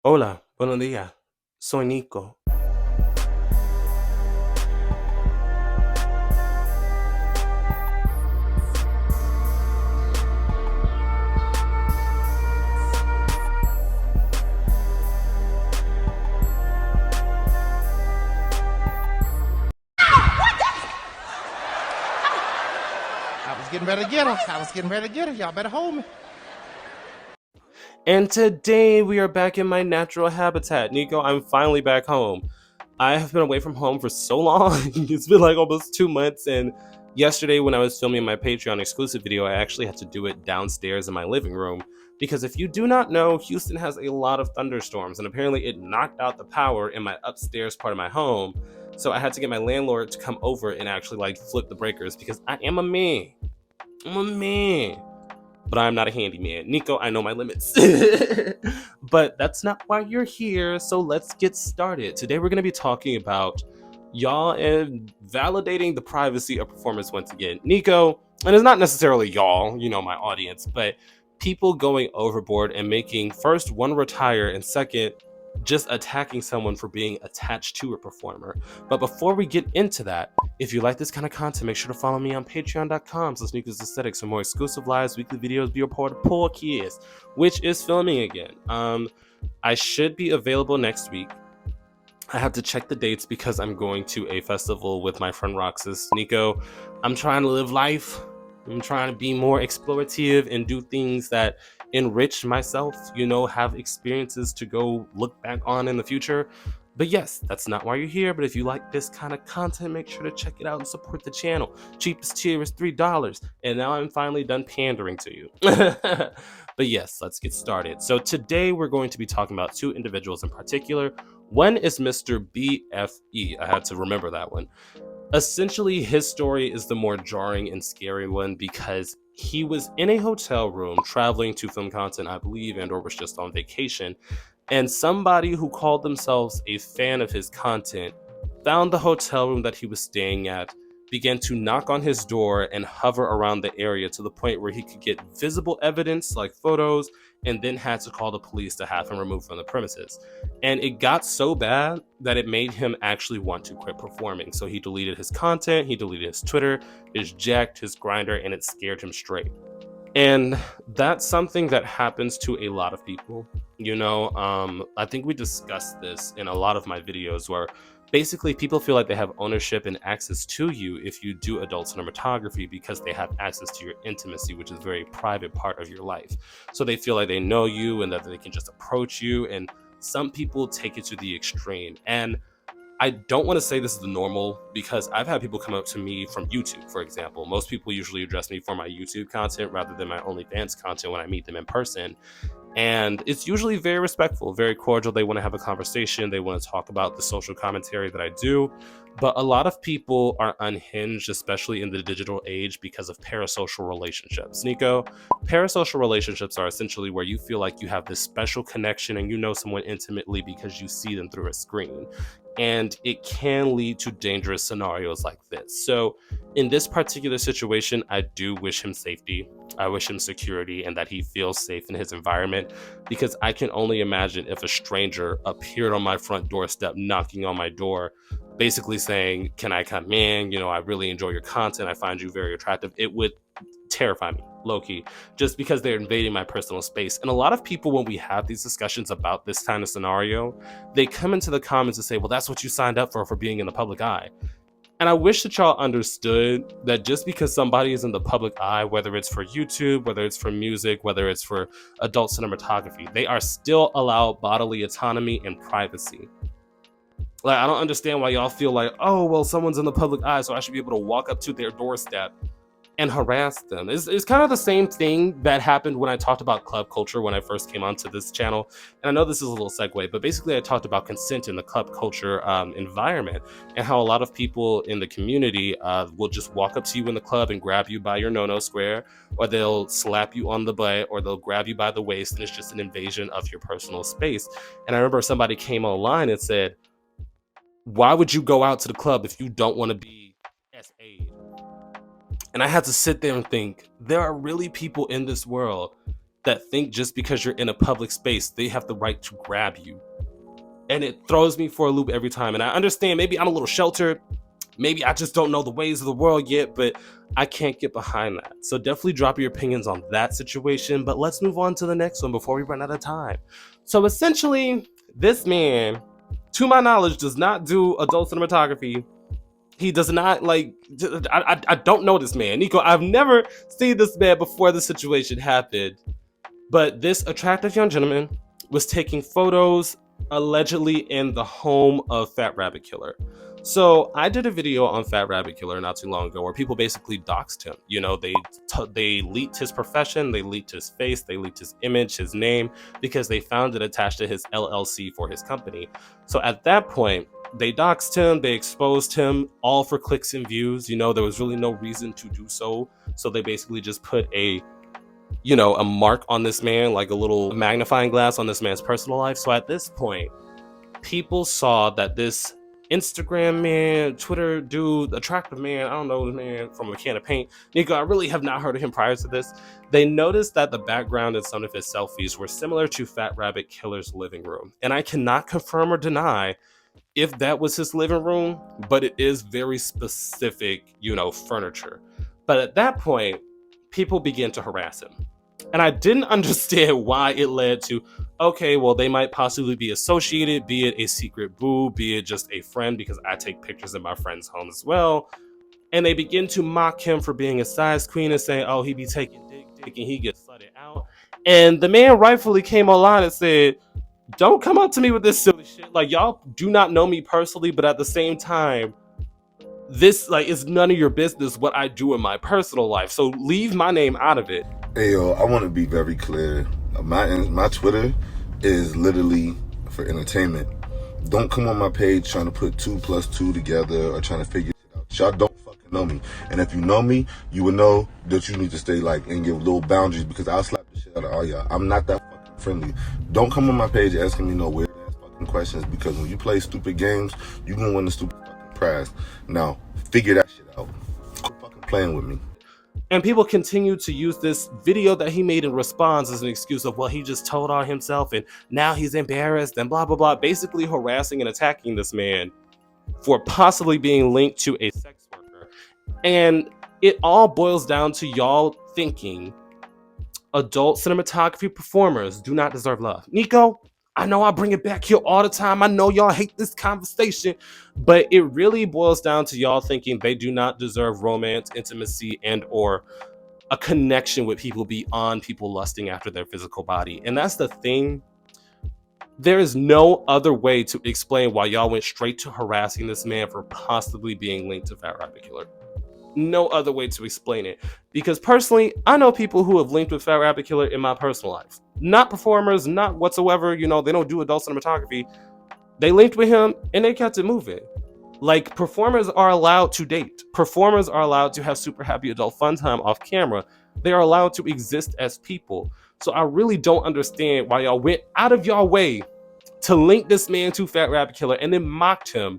Hola, buenos días. Soy Nico. I was getting ready to get her. I was getting ready to get her. Y'all better hold me. And today we are back in my natural habitat. Nico, I'm finally back home. I have been away from home for so long. It's been like almost 2 months. And yesterday, when I was filming my Patreon exclusive video, I actually had to do it downstairs in my living room. Because if you do not know, Houston has a lot of thunderstorms. And apparently, it knocked out the power in my upstairs part of my home. So I had to get my landlord to come over and actually like flip the breakers because I am a man. I'm a man, but I'm not a handyman. Nico, I know my limits. But that's not why you're here, so let's get started. Today we're going to be talking about y'all and validating the privacy of performance once again. Nico, and it's not necessarily y'all, my audience, but people going overboard and making first one retire and second just attacking someone for being attached to a performer. But before we get into that, if you like this kind of content, make sure to follow me on patreon.com/Nicosaesthetics for more exclusive lives, weekly videos, be a part of Poor Kids, which is filming again. I should be available next week. I have to check the dates because I'm going to a festival with my friend Roxas. Nico, I'm trying to live life. I'm trying to be more explorative and do things that enrich myself, have experiences to go look back on in the future. But yes, that's not why you're here. But if you like this kind of content, make sure to check it out and support the channel. Cheapest tier is $3. And now I'm finally done pandering to you. But yes, let's get started. So today we're going to be talking about two individuals in particular. One is Mr.BFE. I had to remember that one. Essentially, his story is the more jarring and scary one because he was in a hotel room traveling to film content, I believe, and or was just on vacation. And somebody who called themselves a fan of his content found the hotel room that he was staying at, began to knock on his door and hover around the area to the point where he could get visible evidence like photos, and then had to call the police to have him removed from the premises. And it got so bad that it made him actually want to quit performing. So he deleted his content, he deleted his Twitter, his Jacked, his Grinder, and it scared him straight. And that's something that happens to a lot of people. I think we discussed this in a lot of my videos where basically people feel like they have ownership and access to you if you do adult cinematography because they have access to your intimacy, which is a very private part of your life. So they feel like they know you and that they can just approach you. And some people take it to the extreme. And I don't want to say this is the normal because I've had people come up to me from YouTube, for example. Most people usually address me for my YouTube content rather than my OnlyFans content when I meet them in person. And it's usually very respectful, very cordial. They want to have a conversation. They want to talk about the social commentary that I do. But a lot of people are unhinged, especially in the digital age, because of parasocial relationships. Nico, parasocial relationships are essentially where you feel like you have this special connection and you know someone intimately because you see them through a screen. And it can lead to dangerous scenarios like this. So in this particular situation, I do wish him safety. I wish him security and that he feels safe in his environment, because I can only imagine if a stranger appeared on my front doorstep knocking on my door, basically saying, can I come in? I really enjoy your content. I find you very attractive. It would terrify me, low-key, just because they're invading my personal space. And a lot of people, when we have these discussions about this kind of scenario, they come into the comments and say, well, that's what you signed up for being in the public eye. And I wish that y'all understood that just because somebody is in the public eye, whether it's for YouTube, whether it's for music, whether it's for adult cinematography, they are still allowed bodily autonomy and privacy. Like, I don't understand why y'all feel like, oh, well, someone's in the public eye, so I should be able to walk up to their doorstep and harass them. It's kind of the same thing that happened when I talked about club culture when I first came onto this channel. And I know this is a little segue, but basically I talked about consent in the club culture environment and how a lot of people in the community will just walk up to you in the club and grab you by your no-no square, or they'll slap you on the butt, or they'll grab you by the waist, and it's just an invasion of your personal space. And I remember somebody came online and said, why would you go out to the club if you don't want to be SA'd? And I had to sit there and think, there are really people in this world that think just because you're in a public space, they have the right to grab you. And it throws me for a loop every time. And I understand maybe I'm a little sheltered. Maybe I just don't know the ways of the world yet, but I can't get behind that. So definitely drop your opinions on that situation. But let's move on to the next one before we run out of time. So essentially, this man, to my knowledge, does not do adult cinematography. He does not like. I don't know this man, Nico. I've never seen this man before this situation happened. But this attractive young gentleman was taking photos allegedly in the home of Fat Rabbit Killer. So I did a video on Fat Rabbit Killer not too long ago where people basically doxed him. You know, they leaked his profession, they leaked his face, they leaked his image, his name, because they found it attached to his LLC for his company. So at that point, they doxed him, they exposed him, all for clicks and views. You know, there was really no reason to do so. So they basically just put a mark on this man, like a little magnifying glass on this man's personal life. So at this point, people saw that this Instagram man, Twitter dude, attractive man, I don't know the man from a can of paint. Nico, I really have not heard of him prior to this. They noticed that the background in some of his selfies were similar to Fat Rabbit Killer's living room. And I cannot confirm or deny if that was his living room, but it is very specific, furniture. But at that point, people began to harass him. And I didn't understand why it led to, okay, well, they might possibly be associated, be it a secret boo, be it just a friend, because I take pictures in my friend's home as well. And they begin to mock him for being a size queen and saying, oh, he be taking dick and he gets slutted out. And the man rightfully came online and said, don't come up to me with this silly shit. Like, y'all do not know me personally, but at the same time, this is none of your business what I do in my personal life. So leave my name out of it. Hey yo, I want to be very clear. My Twitter is literally for entertainment. Don't come on my page trying to put 2 + 2 together or trying to figure it out. Y'all don't fucking know me. And if you know me, you will know that you need to stay in your little boundaries, because I'll slap the shit out of all y'all. I'm not that fucking friendly. Don't come on my page asking me no weird ass fucking questions, because when you play stupid games, you gonna win the stupid fucking prize. Now, figure that shit out. Quit fucking playing with me. And people continue to use this video that he made in response as an excuse of, well, he just told on himself and now he's embarrassed and blah, blah, blah, basically harassing and attacking this man for possibly being linked to a sex worker. And it all boils down to y'all thinking adult cinematography performers do not deserve love. Nico, I know I bring it back here all the time. I know y'all hate this conversation, but it really boils down to y'all thinking they do not deserve romance, intimacy, and or a connection with people beyond people lusting after their physical body. And that's the thing. There is no other way to explain why y'all went straight to harassing this man for possibly being linked to Fat Rabbit Killer. No other way to explain it. Because personally, I know people who have linked with Fat Rabbit Killer in my personal life. Not performers, not whatsoever. They don't do adult cinematography. They linked with him and they kept it moving. Like, performers are allowed to date. Performers are allowed to have super happy adult fun time off camera. They are allowed to exist as people. So I really don't understand why y'all went out of y'all way to link this man to Fat Rabbit Killer and then mocked him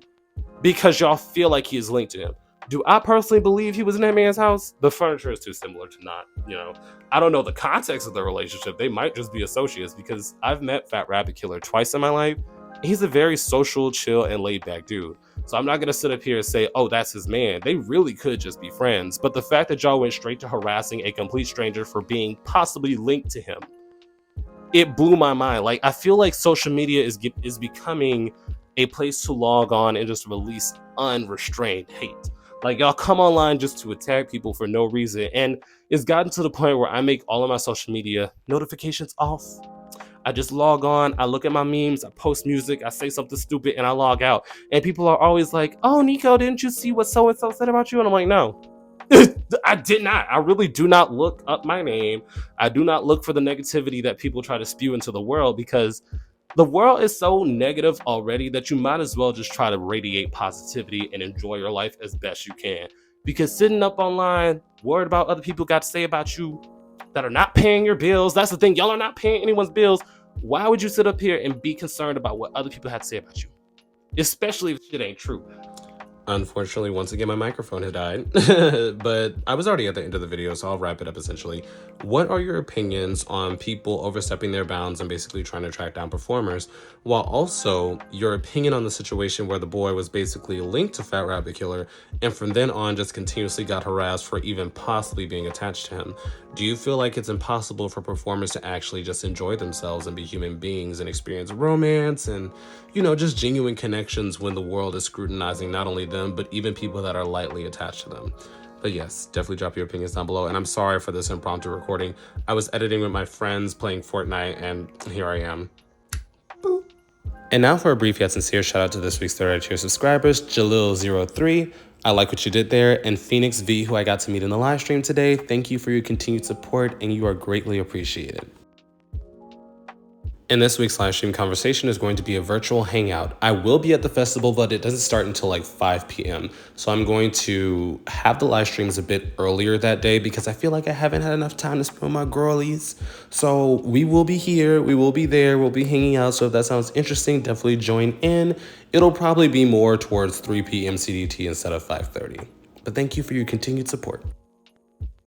because y'all feel like he is linked to him. Do I personally believe he was in that man's house? The furniture is too similar to not, I don't know the context of the relationship. They might just be associates, because I've met Fat Rabbit Killer twice in my life. He's a very social, chill, and laid back dude. So I'm not going to sit up here and say, oh, that's his man. They really could just be friends. But the fact that y'all went straight to harassing a complete stranger for being possibly linked to him, it blew my mind. Like, I feel like social media is becoming a place to log on and just release unrestrained hate. Like, y'all come online just to attack people for no reason. And it's gotten to the point where I make all of my social media notifications off. I just log on, I look at my memes, I post music, I say something stupid, and I log out. And people are always like, oh, Nico, didn't you see what so-and-so said about you? And I'm like, no. I did not. I really do not look up my name. I do not look for the negativity that people try to spew into the world, because the world is so negative already that you might as well just try to radiate positivity and enjoy your life as best you can. Because sitting up online, worried about other people got to say about you that are not paying your bills, that's the thing, y'all are not paying anyone's bills. Why would you sit up here and be concerned about what other people have to say about you? Especially if shit ain't true. Unfortunately, once again, my microphone had died, but I was already at the end of the video, so I'll wrap it up essentially. What are your opinions on people overstepping their bounds and basically trying to track down performers, while also your opinion on the situation where the boy was basically linked to Fat Rabbit Killer and from then on just continuously got harassed for even possibly being attached to him? Do you feel like it's impossible for performers to actually just enjoy themselves and be human beings and experience romance and, you know, just genuine connections when the world is scrutinizing not only them, but even people that are lightly attached to them? But yes, definitely drop your opinions down below. And I'm sorry for this impromptu recording. I was editing with my friends playing Fortnite, and here I am. Boop. And now for a brief yet sincere shout out to this week's 30 tier subscribers, Jalil03. I like what you did there. And Phoenix V, who I got to meet in the live stream today. Thank you for your continued support, and you are greatly appreciated. And this week's live stream conversation is going to be a virtual hangout. I will be at the festival, but it doesn't start until like 5 p.m. So I'm going to have the live streams a bit earlier that day because I feel like I haven't had enough time to spend with my girlies. So we will be here, we will be there, we'll be hanging out. So if that sounds interesting, definitely join in. It'll probably be more towards 3 p.m. CDT instead of 5:30. But thank you for your continued support.